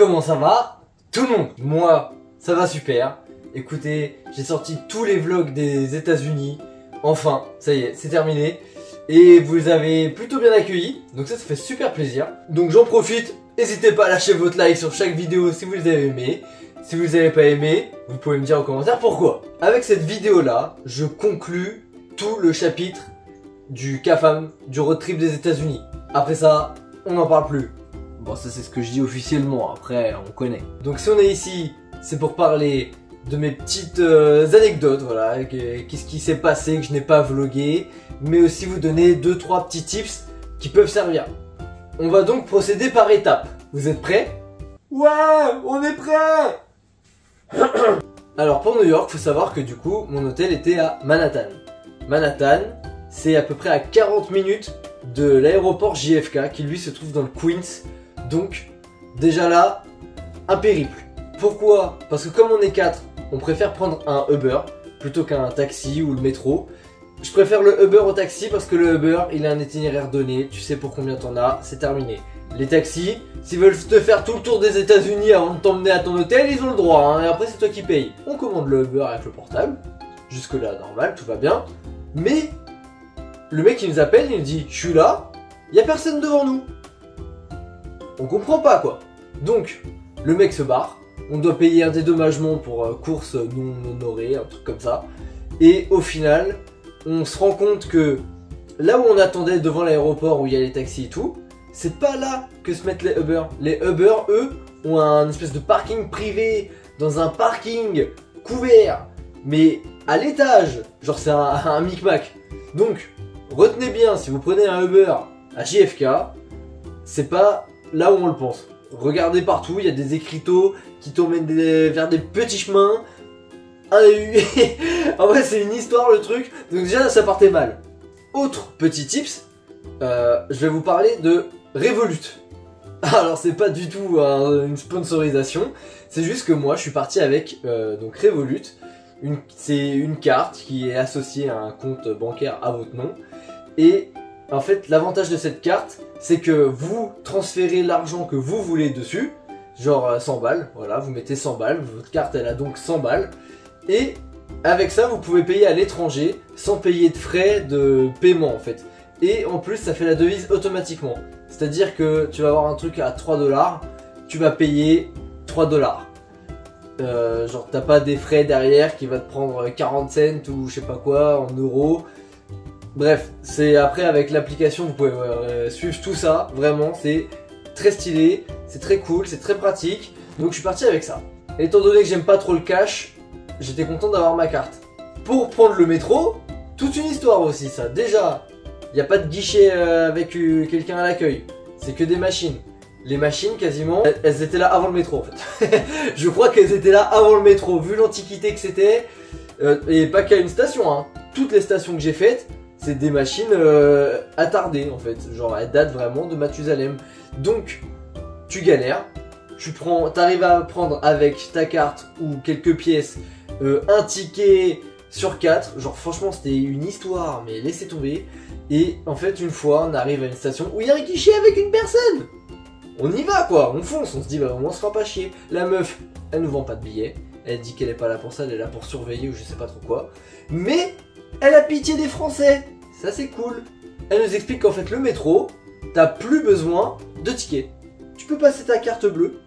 comment ça va tout le monde? Moi, ça va super. Écoutez, j'ai sorti tous les vlogs des États-Unis. Enfin, ça y est, c'est terminé. Et vous avez plutôt bien accueilli, donc ça fait super plaisir. Donc j'en profite, n'hésitez pas à lâcher votre like sur chaque vidéo si vous les avez aimé. Si vous les avez pas aimé, vous pouvez me dire en commentaire pourquoi. Avec cette vidéo là, je conclus tout le chapitre du CAFAM, du road trip des États-Unis. Après ça, on n'en parle plus. Bon, ça c'est ce que je dis officiellement, après on connaît. Donc si on est ici, c'est pour parler de mes petites anecdotes, voilà, qu'est-ce qui s'est passé que je n'ai pas vlogué, mais aussi vous donner 2-3 petits tips qui peuvent servir. On va donc procéder par étapes. Vous êtes prêts? Ouais, on est prêts. Alors pour New York, faut savoir que du coup, mon hôtel était à Manhattan. Manhattan, c'est à peu près à 40 minutes de l'aéroport JFK qui lui se trouve dans le Queens. Donc déjà là, un périple. Pourquoi? Parce que comme on est 4, on préfère prendre un Uber plutôt qu'un taxi ou le métro. Je préfère le Uber au taxi parce que le Uber, il a un itinéraire donné, tu sais pour combien t'en as, c'est terminé. Les taxis, s'ils veulent te faire tout le tour des États-Unis avant de t'emmener à ton hôtel, ils ont le droit, hein, et après c'est toi qui payes. On commande le Uber avec le portable, jusque là normal, tout va bien. Mais le mec qui nous appelle, il nous dit je suis là, il y a personne devant nous. On comprend pas quoi. Donc le mec se barre, on doit payer un dédommagement pour course non honorée, un truc comme ça. Et au final, on se rend compte que là où on attendait devant l'aéroport où il y a les taxis et tout, c'est pas là que se mettent les Uber. Les Uber, eux, ont un espèce de parking privé dans un parking couvert, mais à l'étage. Genre c'est un micmac. Donc, retenez bien, si vous prenez un Uber à JFK, c'est pas là où on le pense. Regardez partout, il y a des écriteaux qui t'emmènent vers des petits chemins. En vrai c'est une histoire le truc, donc déjà ça partait mal. Autre petit tips, je vais vous parler de Revolut. Alors c'est pas du tout une sponsorisation, c'est juste que moi je suis parti avec donc Revolut. C'est une carte qui est associée à un compte bancaire à votre nom. Et en fait l'avantage de cette carte, c'est que vous transférez l'argent que vous voulez dessus. Genre 100 balles, voilà, vous mettez 100 balles, votre carte elle a donc 100 balles. Et avec ça vous pouvez payer à l'étranger sans payer de frais de paiement en fait. Et en plus ça fait la devise automatiquement. C'est à dire que tu vas avoir un truc à 3 $, tu vas payer 3 $. Genre t'as pas des frais derrière qui va te prendre 40 cents ou je sais pas quoi en euros. Bref, c'est après avec l'application vous pouvez suivre tout ça, vraiment c'est très stylé, c'est très cool, c'est très pratique. Donc je suis parti avec ça. Et étant donné que j'aime pas trop le cash, j'étais content d'avoir ma carte. Pour prendre le métro, toute une histoire aussi ça. Déjà, il n'y a pas de guichet avec quelqu'un à l'accueil, c'est que des machines. Les machines quasiment, elles étaient là avant le métro en fait. Je crois qu'elles étaient là avant le métro, vu l'antiquité que c'était. Et pas qu'à une station, hein. Toutes les stations que j'ai faites, c'est des machines attardées en fait. Genre elles datent vraiment de Mathusalem. Donc tu galères, t'arrives à prendre avec ta carte ou quelques pièces un ticket sur 4. Genre franchement c'était une histoire, mais laissez tomber. Et en fait une fois on arrive à une station où il y a un guichet avec une personne. On y va quoi, on fonce, on se dit bah on se fera pas chier. La meuf, elle nous vend pas de billets. Elle dit qu'elle est pas là pour ça, elle est là pour surveiller ou je sais pas trop quoi. Mais elle a pitié des Français, ça c'est cool. Elle nous explique qu'en fait le métro, t'as plus besoin de tickets. Tu peux passer ta carte bleue,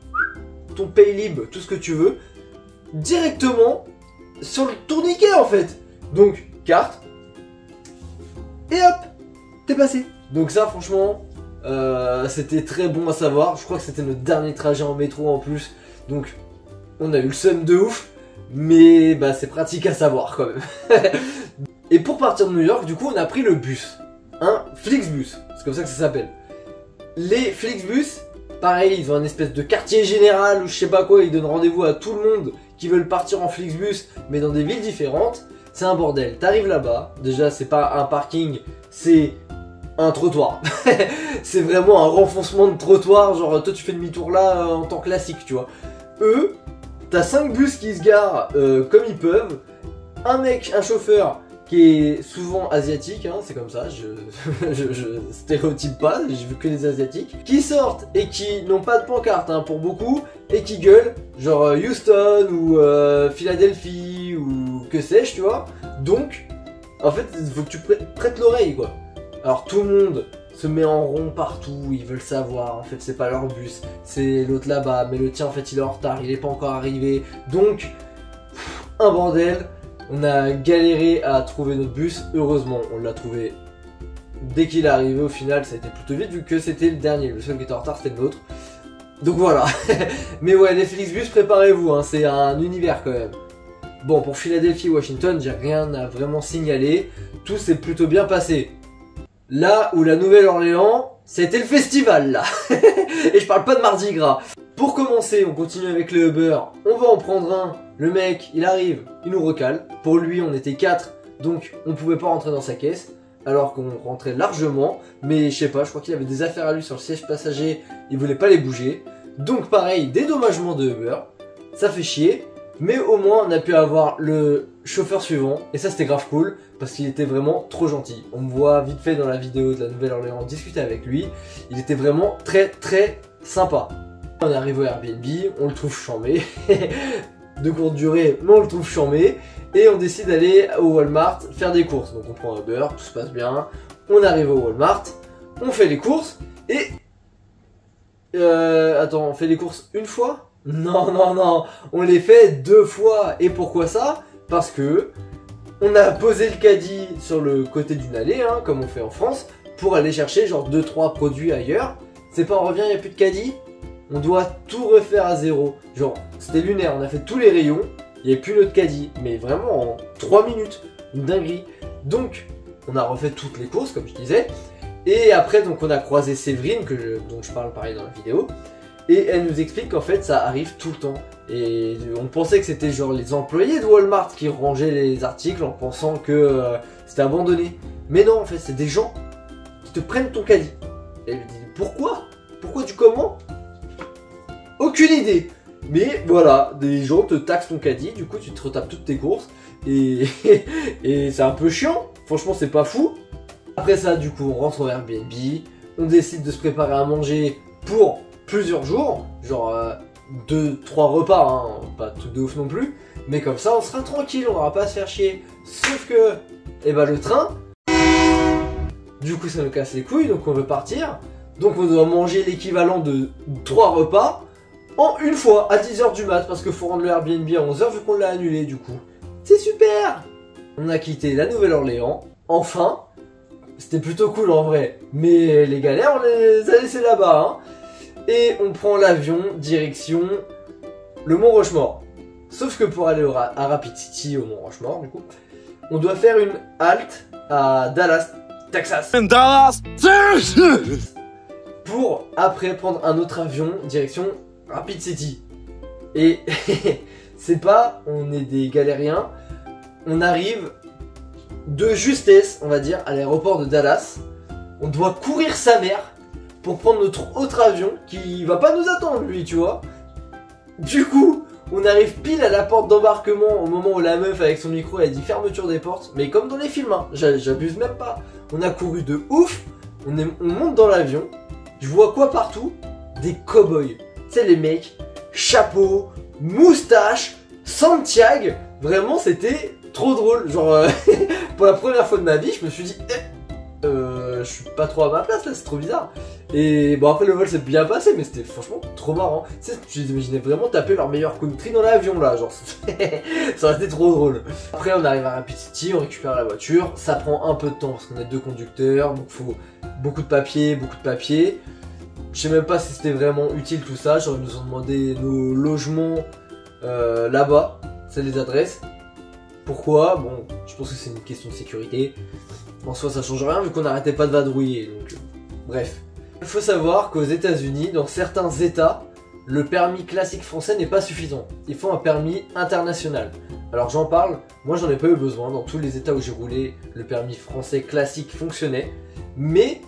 ton Paylib, tout ce que tu veux, directement sur le tourniquet en fait. Donc carte, et hop, t'es passé. Donc ça franchement, c'était très bon à savoir. Je crois que c'était notre dernier trajet en métro en plus. Donc on a eu le seum de ouf, mais bah c'est pratique à savoir quand même. Et pour partir de New York, du coup on a pris le bus. Un Flixbus, c'est comme ça que ça s'appelle. Les Flixbus, pareil, ils ont un espèce de quartier général ou je sais pas quoi, ils donnent rendez-vous à tout le monde qui veulent partir en Flixbus, mais dans des villes différentes. C'est un bordel, t'arrives là-bas, déjà c'est pas un parking, c'est un trottoir. C'est vraiment un renfoncement de trottoir, genre toi tu fais demi-tour là en temps classique, tu vois. Eux, t'as 5 bus qui se garent comme ils peuvent, un mec, un chauffeur qui est souvent asiatique, hein, c'est comme ça, je stéréotype pas, j'ai vu que des asiatiques, qui sortent et qui n'ont pas de pancarte hein, pour beaucoup, et qui gueule, genre Houston ou Philadelphie ou que sais-je, tu vois. Donc, en fait, il faut que tu prêtes l'oreille, quoi. Alors tout le monde se met en rond partout, ils veulent savoir, en fait c'est pas leur bus, c'est l'autre là-bas, mais le tien en fait il est en retard, il est pas encore arrivé, donc un bordel, on a galéré à trouver notre bus, heureusement on l'a trouvé dès qu'il est arrivé, au final ça a été plutôt vite vu que c'était le dernier, le seul qui était en retard c'était le nôtre, donc voilà, mais ouais les Flixbus préparez-vous, hein, c'est un univers quand même. Bon pour Philadelphie, Washington, j'ai rien à vraiment signaler, tout s'est plutôt bien passé. Là où la Nouvelle-Orléans, c'était le festival là. Et je parle pas de Mardi Gras. Pour commencer, on continue avec le Uber. On va en prendre un. Le mec, il arrive, il nous recale. Pour lui, on était 4, donc on pouvait pas rentrer dans sa caisse. Alors qu'on rentrait largement. Mais je sais pas, je crois qu'il avait des affaires à lui sur le siège passager. Il voulait pas les bouger. Donc pareil, dédommagement de Uber. Ça fait chier. Mais au moins, on a pu avoir le chauffeur suivant. Et ça, c'était grave cool. Parce qu'il était vraiment trop gentil. On me voit vite fait dans la vidéo de la Nouvelle-Orléans discuter avec lui. Il était vraiment très très sympa. On arrive au Airbnb, on le trouve chambé. De courte durée, mais on le trouve chambé. Et on décide d'aller au Walmart faire des courses. Donc on prend Uber, tout se passe bien. On arrive au Walmart, on fait les courses. Et... attends, on fait les courses une fois ? Non, non, non. On les fait 2 fois. Et pourquoi ça ? Parce que... on a posé le caddie sur le côté d'une allée, hein, comme on fait en France, pour aller chercher genre 2-3 produits ailleurs. C'est pas on revient, il n'y a plus de caddie. On doit tout refaire à zéro. Genre, c'était lunaire, on a fait tous les rayons, il n'y avait plus notre caddie. Mais vraiment en 3 minutes, une dinguerie. Donc, on a refait toutes les courses, comme je disais. Et après, donc on a croisé Séverine, dont je parle pareil dans la vidéo. Et elle nous explique qu'en fait ça arrive tout le temps. Et on pensait que c'était genre les employés de Walmart qui rangeaient les articles en pensant que c'était abandonné. Mais non, en fait c'est des gens qui te prennent ton caddie. Et elle lui dit pourquoi ? Pourquoi du comment ? Aucune idée. Mais voilà, des gens te taxent ton caddie, du coup tu te retapes toutes tes courses. Et, et c'est un peu chiant, franchement c'est pas fou. Après ça du coup on rentre au Airbnb, on décide de se préparer à manger pour plusieurs jours, genre 2-3 repas, hein, pas tout de ouf non plus, mais comme ça on sera tranquille, on aura pas à se faire chier. Sauf que, eh ben le train, du coup ça nous casse les couilles, donc on veut partir, donc on doit manger l'équivalent de 3 repas en une fois à 10h du mat, parce qu'il faut rendre le Airbnb à 11h vu qu'on l'a annulé du coup. C'est super! On a quitté la Nouvelle-Orléans, enfin, c'était plutôt cool en vrai, mais les galères on les a laissées là-bas, hein. Et on prend l'avion direction le Mont Rushmore. Sauf que pour aller à Rapid City au Mont Rushmore, du coup, on doit faire une halte à Dallas, Texas. Pour après prendre un autre avion direction Rapid City. Et c'est pas, on est des galériens, on arrive de justesse, on va dire, à l'aéroport de Dallas. On doit courir sa mère pour prendre notre autre avion qui va pas nous attendre lui, tu vois. Du coup, on arrive pile à la porte d'embarquement au moment où la meuf avec son micro elle dit fermeture des portes, mais comme dans les films, hein, j'abuse même pas. On a couru de ouf, on monte dans l'avion, je vois quoi partout? Des cow-boys. Tu sais les mecs, chapeau, moustache, Santiago, vraiment c'était trop drôle. Genre pour la première fois de ma vie, je me suis dit je suis pas trop à ma place là, c'est trop bizarre. Et bon après le vol s'est bien passé, mais c'était franchement trop marrant. Tu sais, tu imaginais vraiment taper leur meilleur country dans l'avion là, genre ça aurait été trop drôle. Après on arrive à Rapid City, on récupère la voiture, ça prend un peu de temps parce qu'on a 2 conducteurs, donc faut beaucoup de papiers. Je sais même pas si c'était vraiment utile tout ça, genre ils nous ont demandé nos logements là-bas, c'est les adresses. Pourquoi? Bon, je pense que c'est une question de sécurité. En soi ça change rien vu qu'on n'arrêtait pas de vadrouiller, donc bref. Il faut savoir qu'aux États-Unis, dans certains États, le permis classique français n'est pas suffisant. Il faut un permis international. Alors j'en parle, moi j'en ai pas eu besoin. Dans tous les États où j'ai roulé, le permis français classique fonctionnait. Mais,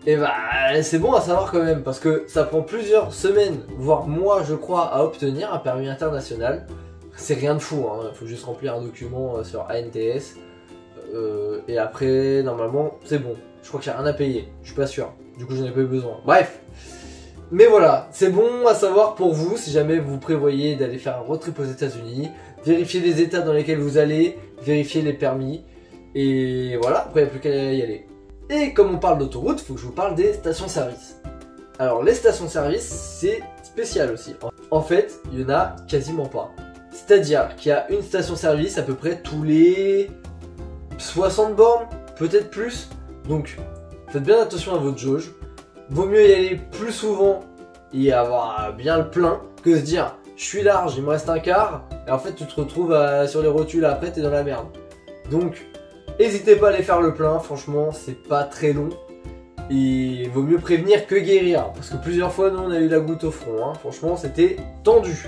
eh ben, c'est bon à savoir quand même, parce que ça prend plusieurs semaines, voire mois je crois, à obtenir un permis international. C'est rien de fou, hein. Il faut juste remplir un document sur ANTS. Et après, normalement, c'est bon. Je crois qu'il n'y a rien à payer, je suis pas sûr. Du coup, j'en ai pas eu besoin. Bref, Mais voilà, c'est bon à savoir pour vous si jamais vous prévoyez d'aller faire un road trip aux États-Unis. Vérifiez les états dans lesquels vous allez, vérifiez les permis. Et voilà, après il n'y a plus qu'à y aller. Et comme on parle d'autoroute, il faut que je vous parle des stations-service. Alors les stations-service, c'est spécial aussi. En fait, il n'y en a quasiment pas. C'est-à-dire qu'il y a une station-service à peu près tous les 60 bornes, peut-être plus. Donc faites bien attention à votre jauge. Vaut mieux y aller plus souvent et avoir bien le plein que se dire je suis large, il me reste un quart et en fait tu te retrouves sur les rotules après, t'es dans la merde. Donc n'hésitez pas à aller faire le plein, franchement c'est pas très long et vaut mieux prévenir que guérir parce que plusieurs fois nous on a eu la goutte au front, hein. Franchement c'était tendu.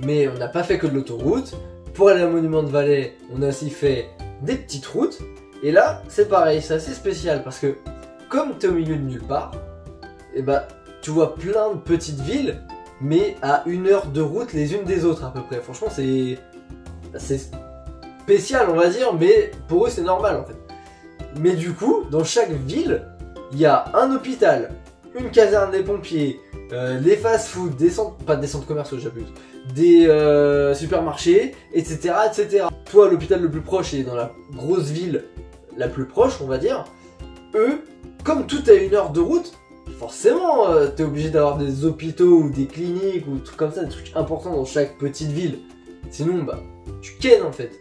Mais on n'a pas fait que de l'autoroute. Pour aller au Monument de Vallée, on a aussi fait des petites routes et là c'est pareil, c'est assez spécial parce que comme t'es au milieu de nulle part, et bah tu vois plein de petites villes, mais à 1 heure de route les unes des autres à peu près. Franchement c'est spécial on va dire, mais pour eux c'est normal en fait. Mais du coup, dans chaque ville, il y a un hôpital, une caserne des pompiers, les fast-food, pas des centres commerciaux j'abuse, des supermarchés, etc., etc. Toi l'hôpital le plus proche est dans la grosse ville la plus proche on va dire. Eux, comme tout à 1 heure de route, forcément, t'es obligé d'avoir des hôpitaux ou des cliniques ou des trucs comme ça, des trucs importants dans chaque petite ville. Sinon, bah, tu kennes en fait.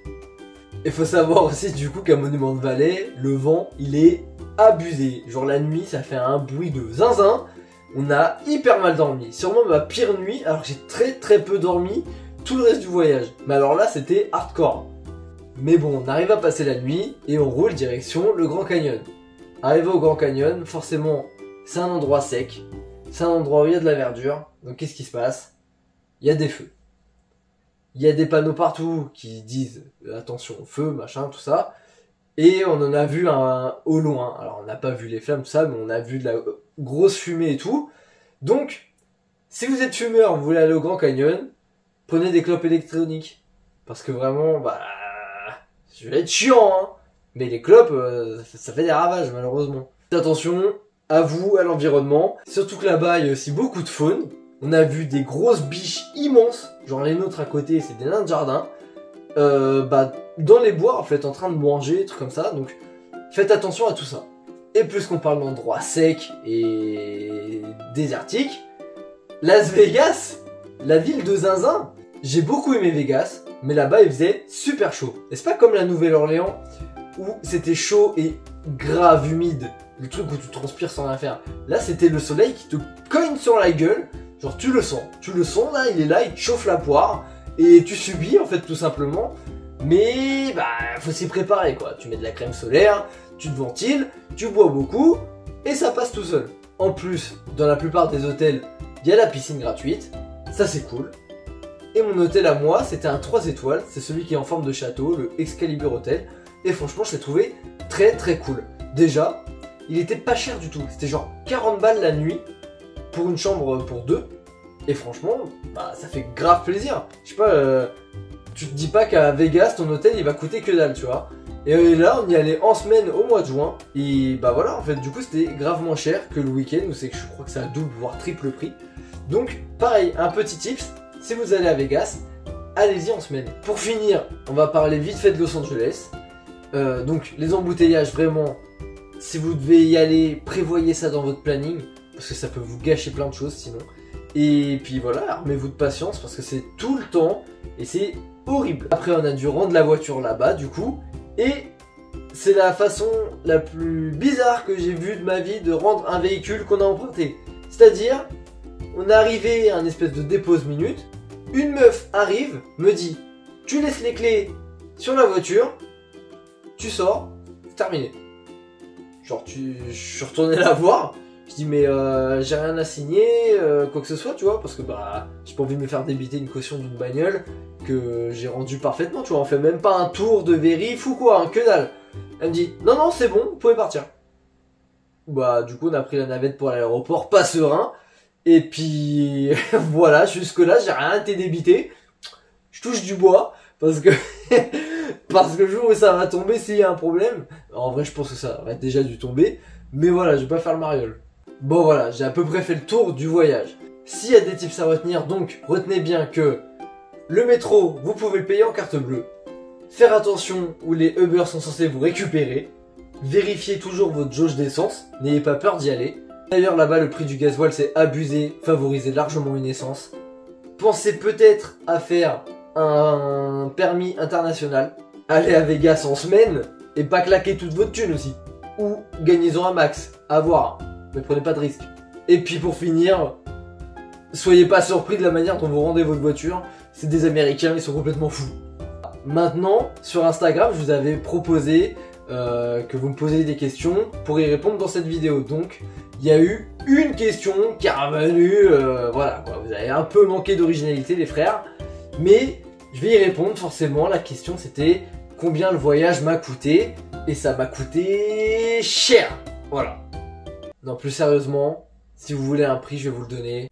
Et faut savoir aussi du coup qu'à Monument de Vallée, le vent, il est abusé. Genre la nuit, ça fait un bruit de zinzin. On a hyper mal dormi. Sûrement ma pire nuit, alors que j'ai très peu dormi tout le reste du voyage. Mais alors là, c'était hardcore. Mais bon, on arrive à passer la nuit et on roule direction le Grand Canyon. Arrivé au Grand Canyon, forcément, c'est un endroit sec. C'est un endroit où il y a de la verdure. Donc qu'est-ce qui se passe? Il y a des feux. Il y a des panneaux partout qui disent attention au feu, machin, tout ça. Et on en a vu un au loin. Alors on n'a pas vu les flammes, tout ça, mais on a vu de la grosse fumée et tout. Donc, si vous êtes fumeur, vous voulez aller au Grand Canyon, prenez des clopes électroniques. Parce que vraiment, bah, je vais être chiant, hein. Mais les clopes, ça fait des ravages malheureusement. Faites attention à vous, à l'environnement. Surtout que là-bas, il y a aussi beaucoup de faune. On a vu des grosses biches immenses. Genre les nôtres à côté, c'est des nains de jardin. Bah, dans les bois en fait, en train de manger, des trucs comme ça. Donc faites attention à tout ça. Et puisqu'on parle d'endroits secs et désertiques, Las Vegas, la ville de zinzin. J'ai beaucoup aimé Vegas, mais là-bas il faisait super chaud. Et c'est pas comme la Nouvelle-Orléans où c'était chaud et grave humide, le truc où tu transpires sans rien faire. Là c'était le soleil qui te cogne sur la gueule, genre tu le sens là, il est là, il te chauffe la poire, et tu subis en fait tout simplement, mais bah faut s'y préparer quoi, tu mets de la crème solaire, tu te ventiles, tu bois beaucoup, et ça passe tout seul. En plus, dans la plupart des hôtels, il y a la piscine gratuite, ça c'est cool. Et mon hôtel à moi, c'était un 3 étoiles, c'est celui qui est en forme de château, le Excalibur Hotel. Et franchement, je l'ai trouvé très cool. Déjà, il était pas cher du tout. C'était genre 40 balles la nuit pour une chambre pour deux. Et franchement, bah ça fait grave plaisir. Je sais pas, tu te dis pas qu'à Vegas, ton hôtel il va coûter que dalle, tu vois. Et là, on y allait en semaine au mois de juin. Et bah voilà, en fait, du coup, c'était grave moins cher que le week-end où c'est que je crois que c'est à double voire triple prix. Donc, pareil, un petit tips, si vous allez à Vegas, allez-y en semaine. Pour finir, on va parler vite fait de Los Angeles. Donc les embouteillages, vraiment, si vous devez y aller, prévoyez ça dans votre planning, parce que ça peut vous gâcher plein de choses sinon. Et puis voilà, armez-vous de patience, parce que c'est tout le temps, et c'est horrible. Après on a dû rendre la voiture là-bas du coup, et c'est la façon la plus bizarre que j'ai vue de ma vie de rendre un véhicule qu'on a emprunté. C'est-à-dire, on est arrivé à un espèce de dépose minute, une meuf arrive, me dit, tu laisses les clés sur la voiture, tu sors, c'est terminé. Genre je suis retourné la voir, je dis mais j'ai rien à signer, quoi que ce soit, tu vois, parce que bah j'ai pas envie de me faire débiter une caution d'une bagnole que j'ai rendue parfaitement, tu vois, on fait même pas un tour de vérif ou quoi, hein, que dalle. Elle me dit non c'est bon, vous pouvez partir. Bah du coup on a pris la navette pour l'aéroport, pas serein, et puis voilà, jusque là j'ai rien été débité, je touche du bois, parce que parce que le jour où ça va tomber, s'il y a un problème, en vrai je pense que ça aurait déjà dû tomber, mais voilà, je vais pas faire le mariole. Bon voilà, j'ai à peu près fait le tour du voyage. S'il y a des tips à retenir, donc retenez bien que le métro, vous pouvez le payer en carte bleue. Faire attention où les Uber sont censés vous récupérer. Vérifiez toujours votre jauge d'essence, n'ayez pas peur d'y aller. D'ailleurs là-bas le prix du gasoil c'est abusé, favorisez largement une essence. Pensez peut-être à faire un permis international. Allez à Vegas en semaine et pas claquer toute votre thune aussi. Ou gagnez-en un max, à voir, mais prenez pas de risques. Et puis pour finir, soyez pas surpris de la manière dont vous rendez votre voiture, c'est des Américains, ils sont complètement fous. Maintenant, sur Instagram, je vous avais proposé que vous me posiez des questions pour y répondre dans cette vidéo. Donc, il y a eu une question qui est revenue, voilà quoi, vous avez un peu manqué d'originalité les frères, mais je vais y répondre forcément. La question c'était combien le voyage m'a coûté, et ça m'a coûté cher, voilà. Non, plus sérieusement, si vous voulez un prix, je vais vous le donner.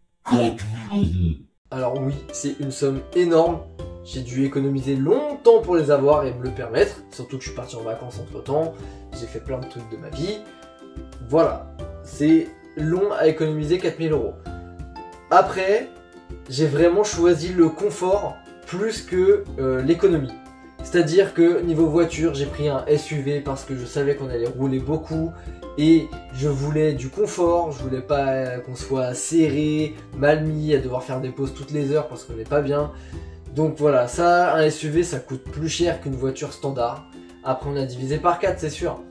Alors oui, c'est une somme énorme. J'ai dû économiser longtemps pour les avoir et me le permettre. Surtout que je suis parti en vacances entre temps. J'ai fait plein de trucs de ma vie. Voilà, c'est long à économiser 4000 €. Après, j'ai vraiment choisi le confort plus que l'économie. C'est-à-dire que niveau voiture, j'ai pris un SUV parce que je savais qu'on allait rouler beaucoup et je voulais du confort, je voulais pas qu'on soit serré, mal mis, à devoir faire des pauses toutes les heures parce qu'on n'est pas bien. Donc voilà, ça, un SUV, ça coûte plus cher qu'une voiture standard. Après, on a divisé par 4, c'est sûr.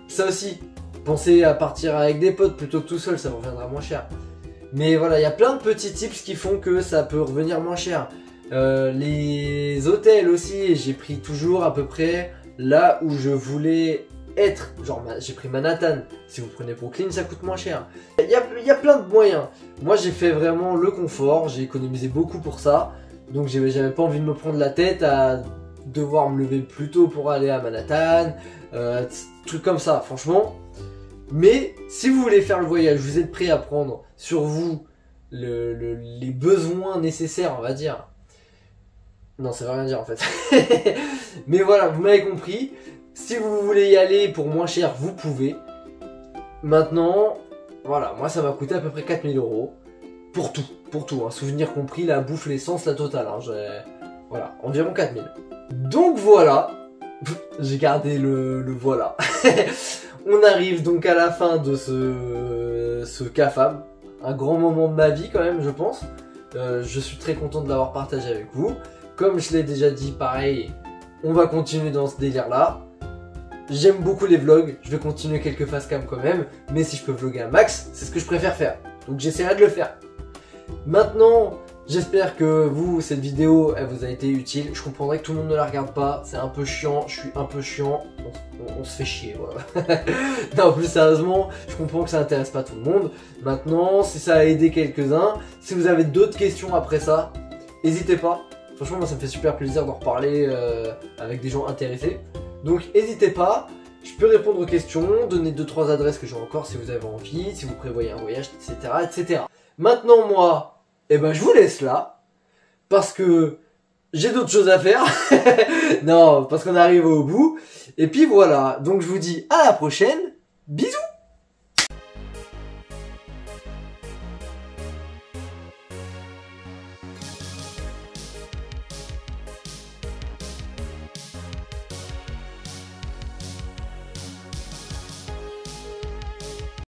Ça aussi, pensez à partir avec des potes plutôt que tout seul, ça vous reviendra moins cher. Mais voilà, il y a plein de petits tips qui font que ça peut revenir moins cher. Les hôtels aussi, j'ai pris toujours à peu près là où je voulais être. Genre, j'ai pris Manhattan. Si vous prenez Brooklyn, ça coûte moins cher. Il y a plein de moyens. Moi, j'ai fait vraiment le confort. J'ai économisé beaucoup pour ça. Donc, j'avais pas envie de me prendre la tête à devoir me lever plus tôt pour aller à Manhattan. Trucs comme ça, franchement. Mais si vous voulez faire le voyage, vous êtes prêt à prendre sur vous les besoins nécessaires, on va dire. Non, ça veut rien dire en fait. Mais voilà, vous m'avez compris. Si vous voulez y aller pour moins cher, vous pouvez. Maintenant, voilà, moi ça m'a coûté à peu près 4000 €. Pour tout, hein, souvenir compris, la bouffe, l'essence, la totale. Hein, voilà, environ 4000. Donc voilà, j'ai gardé le voilà. On arrive donc à la fin de ce CAFAM. Un grand moment de ma vie quand même, je pense. Je suis très content de l'avoir partagé avec vous. Comme je l'ai déjà dit, pareil, on va continuer dans ce délire-là. J'aime beaucoup les vlogs, je vais continuer quelques facecam quand même, mais si je peux vlogger un max, c'est ce que je préfère faire. Donc j'essaierai de le faire. Maintenant, j'espère que vous, cette vidéo, elle vous a été utile. Je comprendrai que tout le monde ne la regarde pas, c'est un peu chiant, je suis un peu chiant, on se fait chier, voilà. Non, plus sérieusement, je comprends que ça intéresse pas tout le monde. Maintenant, si ça a aidé quelques-uns, si vous avez d'autres questions après ça, n'hésitez pas. Franchement, moi ça me fait super plaisir d'en reparler avec des gens intéressés. Donc n'hésitez pas, je peux répondre aux questions, donner 2-3 adresses que j'ai encore si vous avez envie, si vous prévoyez un voyage, etc. etc. Maintenant moi, eh ben, je vous laisse là, parce que j'ai d'autres choses à faire. Non, parce qu'on arrive au bout. Et puis voilà, donc je vous dis à la prochaine, bisous.